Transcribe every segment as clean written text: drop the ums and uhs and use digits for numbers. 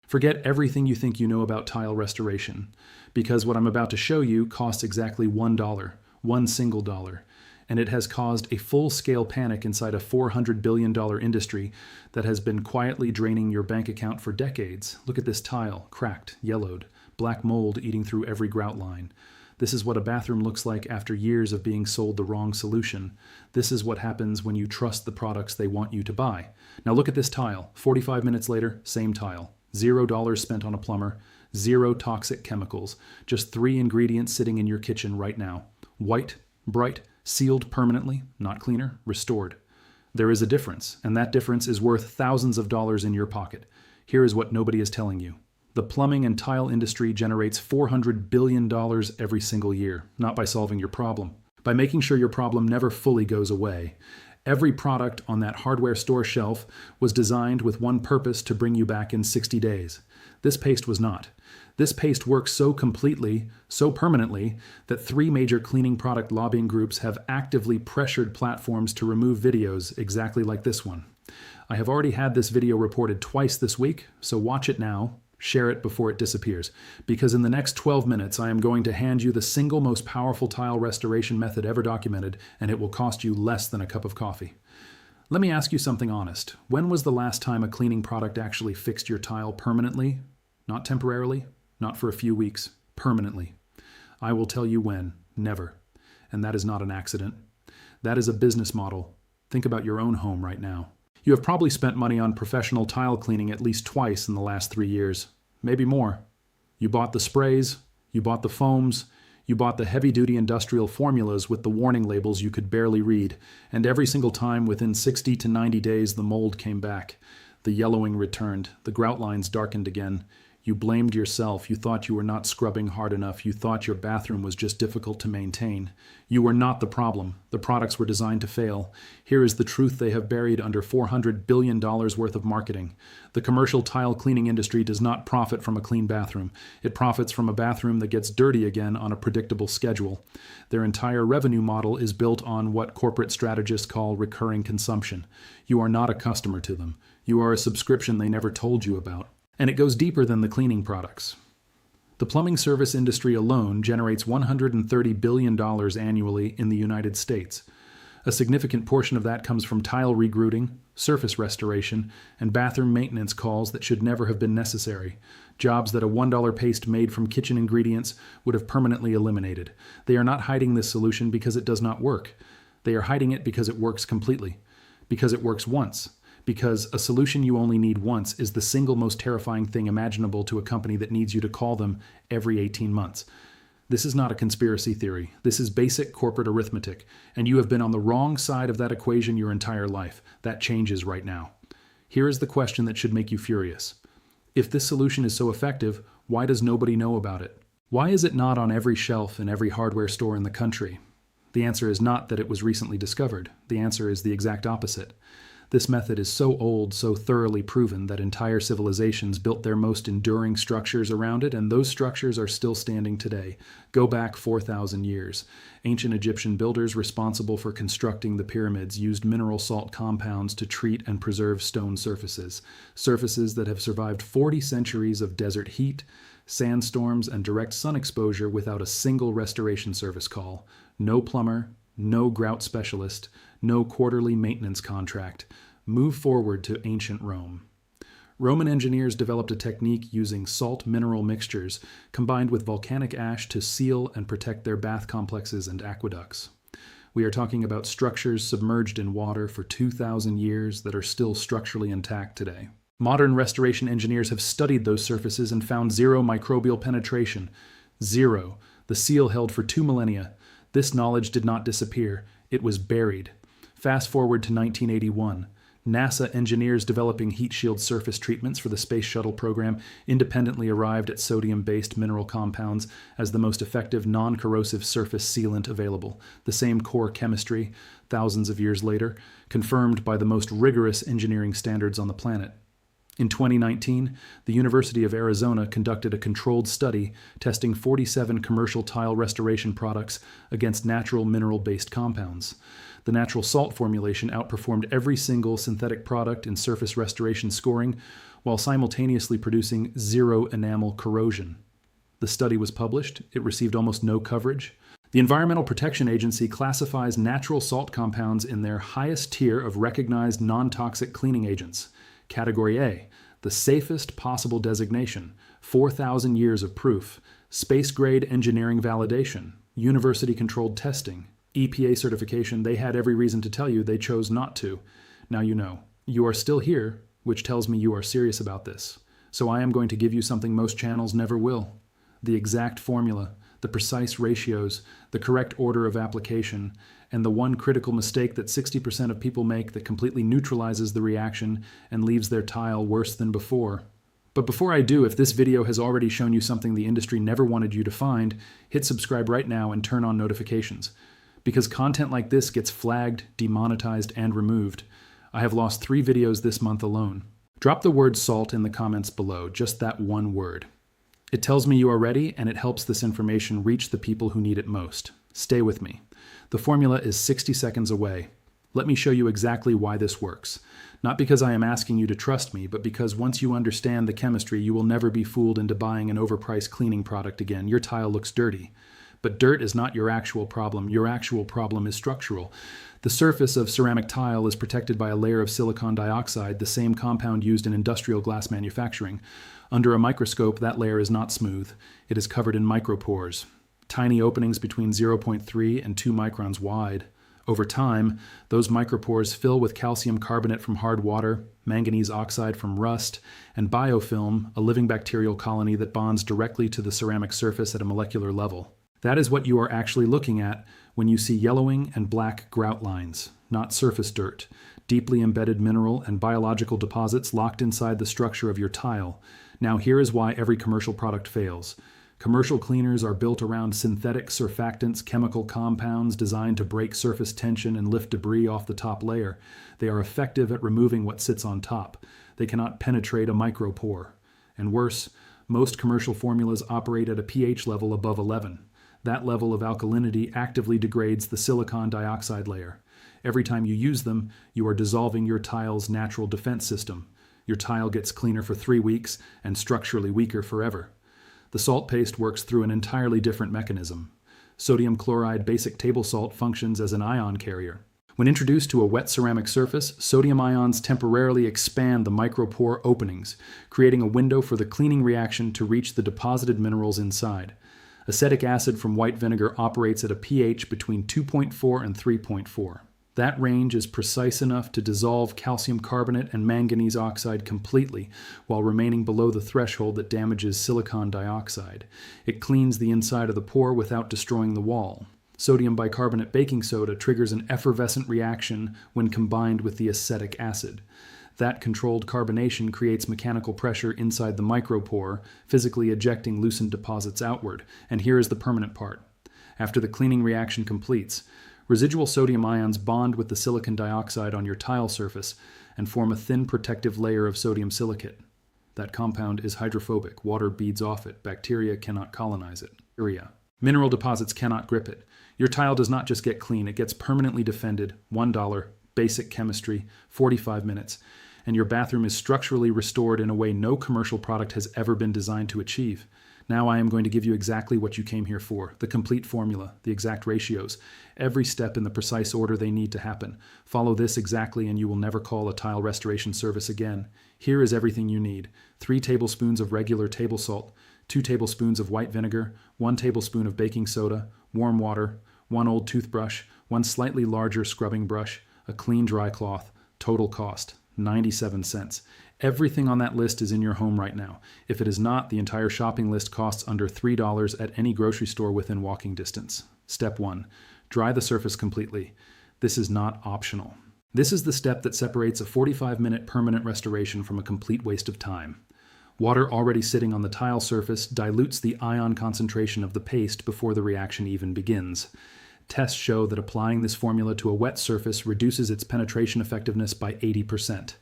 Forget everything you think you know about tile restoration, because what I'm about to show you costs exactly $1, one single dollar, and it has caused a full-scale panic inside a $400 billion industry that has been quietly draining your bank account for decades. Look at this tile, cracked, yellowed, black mold eating through every grout line. This is what a bathroom looks like after years of being sold the wrong solution. This is what happens when you trust the products they want you to buy. Now look at this tile. 45 minutes later, same tile. $0 spent on a plumber, 0 toxic chemicals, just 3 ingredients sitting in your kitchen right now. White, bright, sealed permanently, not cleaner, restored. There is a difference, and that difference is worth thousands of dollars in your pocket. Here is what nobody is telling you. The plumbing and tile industry generates $400 billion every single year, not by solving your problem, by making sure your problem never fully goes away. Every product on that hardware store shelf was designed with one purpose: to bring you back in 60 days. This paste was not. This paste works so completely, so permanently, that 3 major cleaning product lobbying groups have actively pressured platforms to remove videos exactly like this one. I have already had this video reported twice this week, so watch it now. Share it before it disappears, because in the next 12 minutes I am going to hand you the single most powerful tile restoration method ever documented, and it will cost you less than a cup of coffee. Let me ask you something honest. When was the last time a cleaning product actually fixed your tile permanently? Not temporarily, not for a few weeks, permanently. I will tell you when. Never. And that is not an accident. That is a business model. Think about your own home right now. You have probably spent money on professional tile cleaning at least twice in the last 3 years, maybe more. You bought the sprays, you bought the foams, you bought the heavy-duty industrial formulas with the warning labels you could barely read, and every single time within 60 to 90 days the mold came back. The yellowing returned, the grout lines darkened again. You blamed yourself. You thought you were not scrubbing hard enough. You thought your bathroom was just difficult to maintain. You were not the problem. The products were designed to fail. Here is the truth they have buried under $400 billion worth of marketing. The commercial tile cleaning industry does not profit from a clean bathroom. It profits from a bathroom that gets dirty again on a predictable schedule. Their entire revenue model is built on what corporate strategists call recurring consumption. You are not a customer to them. You are a subscription they never told you about. And it goes deeper than the cleaning products. The plumbing service industry alone generates $130 billion annually in the United States. A significant portion of that comes from tile regrouting, surface restoration, and bathroom maintenance calls that should never have been necessary, jobs that a $1 paste made from kitchen ingredients would have permanently eliminated. They are not hiding this solution because it does not work. They are hiding it because it works completely, because it works once. Because a solution you only need once is the single most terrifying thing imaginable to a company that needs you to call them every 18 months. This is not a conspiracy theory. This is basic corporate arithmetic, and you have been on the wrong side of that equation your entire life. That changes right now. Here is the question that should make you furious. If this solution is so effective, why does nobody know about it? Why is it not on every shelf in every hardware store in the country? The answer is not that it was recently discovered. The answer is the exact opposite. This method is so old, so thoroughly proven, that entire civilizations built their most enduring structures around it, and those structures are still standing today. Go back 4,000 years. Ancient Egyptian builders responsible for constructing the pyramids used mineral salt compounds to treat and preserve stone surfaces, surfaces that have survived 40 centuries of desert heat, sandstorms, and direct sun exposure without a single restoration service call. No plumber, no grout specialist, no quarterly maintenance contract. Move forward to ancient Rome. Roman engineers developed a technique using salt mineral mixtures combined with volcanic ash to seal and protect their bath complexes and aqueducts. We are talking about structures submerged in water for 2,000 years that are still structurally intact today. Modern restoration engineers have studied those surfaces and found 0 microbial penetration. 0. The seal held for 2 millennia. This knowledge did not disappear. It was buried. Fast forward to 1981. NASA engineers developing heat shield surface treatments for the Space Shuttle program independently arrived at sodium-based mineral compounds as the most effective non-corrosive surface sealant available, the same core chemistry, thousands of years later, confirmed by the most rigorous engineering standards on the planet. In 2019, the University of Arizona conducted a controlled study testing 47 commercial tile restoration products against natural mineral-based compounds. The natural salt formulation outperformed every single synthetic product in surface restoration scoring, while simultaneously producing zero enamel corrosion. The study was published. It received almost no coverage. The Environmental Protection Agency classifies natural salt compounds in their highest tier of recognized non-toxic cleaning agents. Category A, the safest possible designation, 4,000 years of proof, space-grade engineering validation, university-controlled testing, EPA certification. They had every reason to tell you, they chose not to. Now you know. You are still here, which tells me you are serious about this. So I am going to give you something most channels never will. The exact formula, the precise ratios, the correct order of application, and the one critical mistake that 60% of people make that completely neutralizes the reaction and leaves their tile worse than before. But before I do, if this video has already shown you something the industry never wanted you to find, hit subscribe right now and turn on notifications. Because content like this gets flagged, demonetized, and removed. I have lost 3 videos this month alone. Drop the word salt in the comments below, just that one word. It tells me you are ready, and it helps this information reach the people who need it most. Stay with me. The formula is 60 seconds away. Let me show you exactly why this works. Not because I am asking you to trust me, but because once you understand the chemistry, you will never be fooled into buying an overpriced cleaning product again. Your tile looks dirty. But dirt is not your actual problem. Your actual problem is structural. The surface of ceramic tile is protected by a layer of silicon dioxide, the same compound used in industrial glass manufacturing. Under a microscope, that layer is not smooth. It is covered in micropores, tiny openings between 0.3 and 2 microns wide. Over time, those micropores fill with calcium carbonate from hard water, manganese oxide from rust, and biofilm, a living bacterial colony that bonds directly to the ceramic surface at a molecular level. That is what you are actually looking at when you see yellowing and black grout lines, not surface dirt, deeply embedded mineral and biological deposits locked inside the structure of your tile. Now here is why every commercial product fails. Commercial cleaners are built around synthetic surfactants, chemical compounds designed to break surface tension and lift debris off the top layer. They are effective at removing what sits on top. They cannot penetrate a micropore. And worse, most commercial formulas operate at a pH level above 11. That level of alkalinity actively degrades the silicon dioxide layer. Every time you use them, you are dissolving your tile's natural defense system. Your tile gets cleaner for 3 weeks and structurally weaker forever. The salt paste works through an entirely different mechanism. Sodium chloride basic table salt functions as an ion carrier. When introduced to a wet ceramic surface, sodium ions temporarily expand the micropore openings, creating a window for the cleaning reaction to reach the deposited minerals inside. Acetic acid from white vinegar operates at a pH between 2.4 and 3.4. That range is precise enough to dissolve calcium carbonate and manganese oxide completely while remaining below the threshold that damages silicon dioxide. It cleans the inside of the pore without destroying the wall. Sodium bicarbonate baking soda triggers an effervescent reaction when combined with the acetic acid. That controlled carbonation creates mechanical pressure inside the micropore, physically ejecting loosened deposits outward. And here is the permanent part. After the cleaning reaction completes, residual sodium ions bond with the silicon dioxide on your tile surface and form a thin protective layer of sodium silicate. That compound is hydrophobic. Water beads off it. Bacteria cannot colonize it. Mineral deposits cannot grip it. Your tile does not just get clean, it gets permanently defended. $1, basic chemistry, 45 minutes. And your bathroom is structurally restored in a way no commercial product has ever been designed to achieve. Now I am going to give you exactly what you came here for, the complete formula, the exact ratios, every step in the precise order they need to happen. Follow this exactly and you will never call a tile restoration service again. Here is everything you need. 3 tablespoons of regular table salt, 2 tablespoons of white vinegar, 1 tablespoon of baking soda, warm water, 1 old toothbrush, 1 slightly larger scrubbing brush, a clean dry cloth. Total cost, 97 cents. Everything on that list is in your home right now. If it is not, the entire shopping list costs under $3 at any grocery store within walking distance. Step 1. Dry the surface completely. This is not optional. This is the step that separates a 45-minute permanent restoration from a complete waste of time. Water already sitting on the tile surface dilutes the ion concentration of the paste before the reaction even begins. Tests show that applying this formula to a wet surface reduces its penetration effectiveness by 80%.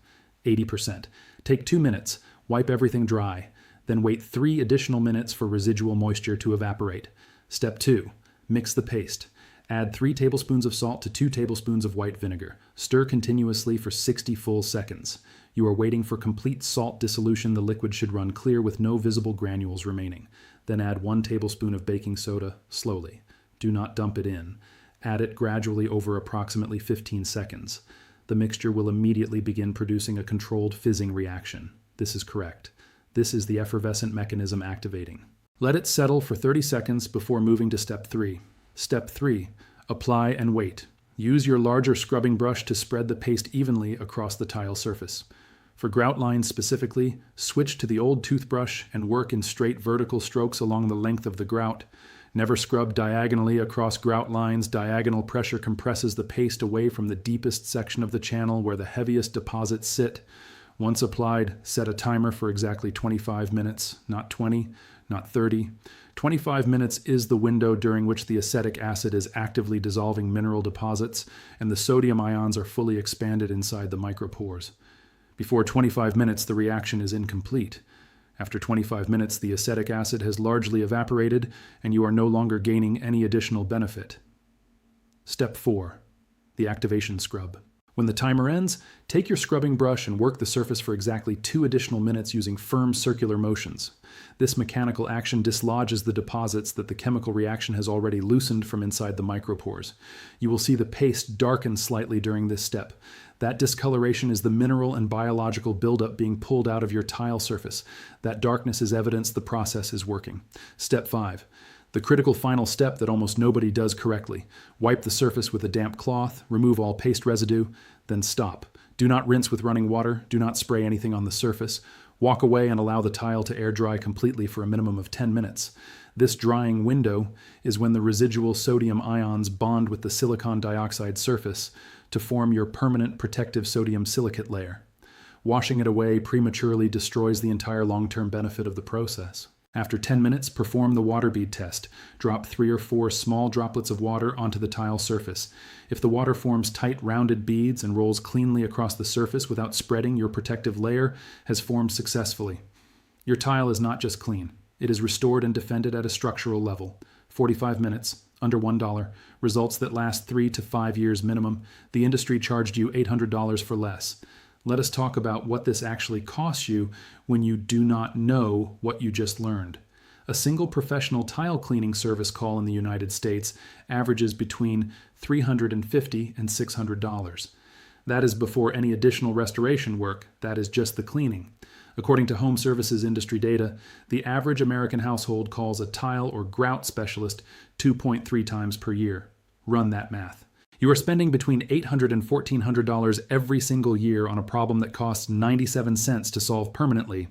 80%. Take 2 minutes, wipe everything dry, then wait 3 additional minutes for residual moisture to evaporate. Step 2. Mix the paste. Add 3 tablespoons of salt to 2 tablespoons of white vinegar. Stir continuously for 60 full seconds. You are waiting for complete salt dissolution. The liquid should run clear with no visible granules remaining. Then add 1 tablespoon of baking soda slowly. Do not dump it in. Add it gradually over approximately 15 seconds. The mixture will immediately begin producing a controlled fizzing reaction. This is correct. This is the effervescent mechanism activating. Let it settle for 30 seconds before moving to step 3. Step 3. Apply and wait. Use your larger scrubbing brush to spread the paste evenly across the tile surface. For grout lines specifically, switch to the old toothbrush and work in straight vertical strokes along the length of the grout. Never scrub diagonally across grout lines. Diagonal pressure compresses the paste away from the deepest section of the channel where the heaviest deposits sit. Once applied, set a timer for exactly 25 minutes, not 20, not 30. 25 minutes is the window during which the acetic acid is actively dissolving mineral deposits and the sodium ions are fully expanded inside the micropores. Before 25 minutes, the reaction is incomplete. After 25 minutes, the acetic acid has largely evaporated and you are no longer gaining any additional benefit. Step 4. The activation scrub. When the timer ends, take your scrubbing brush and work the surface for exactly 2 additional minutes using firm circular motions. This mechanical action dislodges the deposits that the chemical reaction has already loosened from inside the micropores. You will see the paste darken slightly during this step. That discoloration is the mineral and biological buildup being pulled out of your tile surface. That darkness is evidence the process is working. Step 5. The critical final step that almost nobody does correctly. Wipe the surface with a damp cloth, remove all paste residue, then stop. Do not rinse with running water, do not spray anything on the surface. Walk away and allow the tile to air dry completely for a minimum of 10 minutes. This drying window is when the residual sodium ions bond with the silicon dioxide surface to form your permanent protective sodium silicate layer. Washing it away prematurely destroys the entire long-term benefit of the process. After 10 minutes, perform the water bead test. Drop 3 or 4 small droplets of water onto the tile surface. If the water forms tight, rounded beads and rolls cleanly across the surface without spreading, your protective layer has formed successfully. Your tile is not just clean. It is restored and defended at a structural level. 45 minutes, under $1, results that last 3 to 5 years minimum. The industry charged you $800 for less. Let us talk about what this actually costs you when you do not know what you just learned. A single professional tile cleaning service call in the United States averages between $350 and $600. That is before any additional restoration work. That is just the cleaning. According to Home Services industry data, the average American household calls a tile or grout specialist 2.3 times per year. Run that math. You are spending between $800 and $1,400 every single year on a problem that costs 97 cents to solve permanently.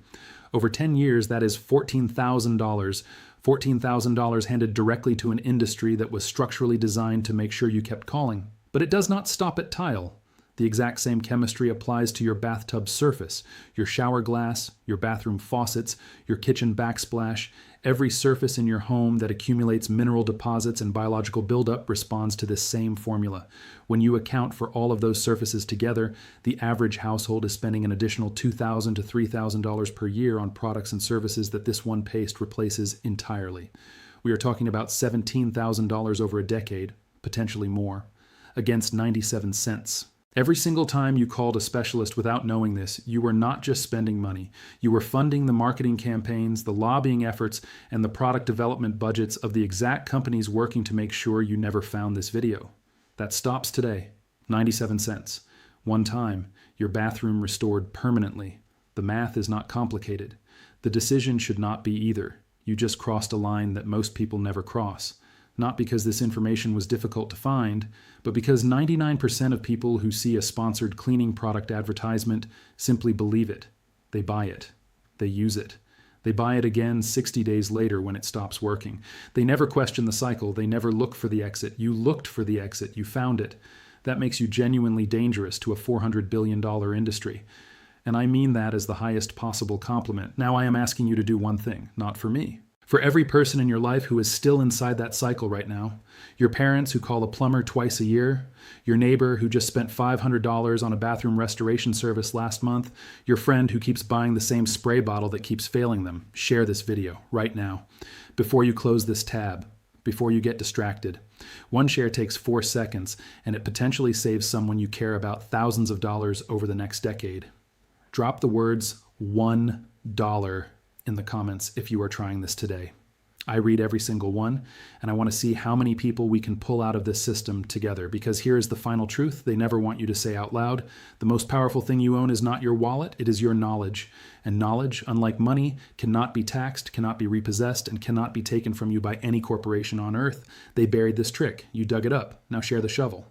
Over 10 years, that is $14,000. $14,000 handed directly to an industry that was structurally designed to make sure you kept calling. But it does not stop at tile. The exact same chemistry applies to your bathtub surface, your shower glass, your bathroom faucets, your kitchen backsplash. Every surface in your home that accumulates mineral deposits and biological buildup responds to this same formula. When you account for all of those surfaces together, the average household is spending an additional $2,000 to $3,000 per year on products and services that this one paste replaces entirely. We are talking about $17,000 over a decade, potentially more, against 97 cents. Every single time you called a specialist without knowing this, you were not just spending money. You were funding the marketing campaigns, the lobbying efforts, and the product development budgets of the exact companies working to make sure you never found this video. That stops today. 97 cents. One time, your bathroom restored permanently. The math is not complicated. The decision should not be either. You just crossed a line that most people never cross. Not because this information was difficult to find, but because 99% of people who see a sponsored cleaning product advertisement simply believe it. They buy it. They use it. They buy it again 60 days later when it stops working. They never question the cycle. They never look for the exit. You looked for the exit. You found it. That makes you genuinely dangerous to a $400 billion industry. And I mean that as the highest possible compliment. Now I am asking you to do one thing, not for me. For every person in your life who is still inside that cycle right now, your parents who call a plumber twice a year, your neighbor who just spent $500 on a bathroom restoration service last month, your friend who keeps buying the same spray bottle that keeps failing them, share this video right now. Before you close this tab, before you get distracted. One share takes 4 seconds, and it potentially saves someone you care about thousands of dollars over the next decade. Drop the words $1 in the comments if you are trying this today. I read every single one, and I want to see how many people we can pull out of this system together, because here is the final truth they never want you to say out loud. The most powerful thing you own is not your wallet, it is your knowledge. And knowledge, unlike money, cannot be taxed, cannot be repossessed, and cannot be taken from you by any corporation on earth. They buried this trick. You dug it up. Now share the shovel.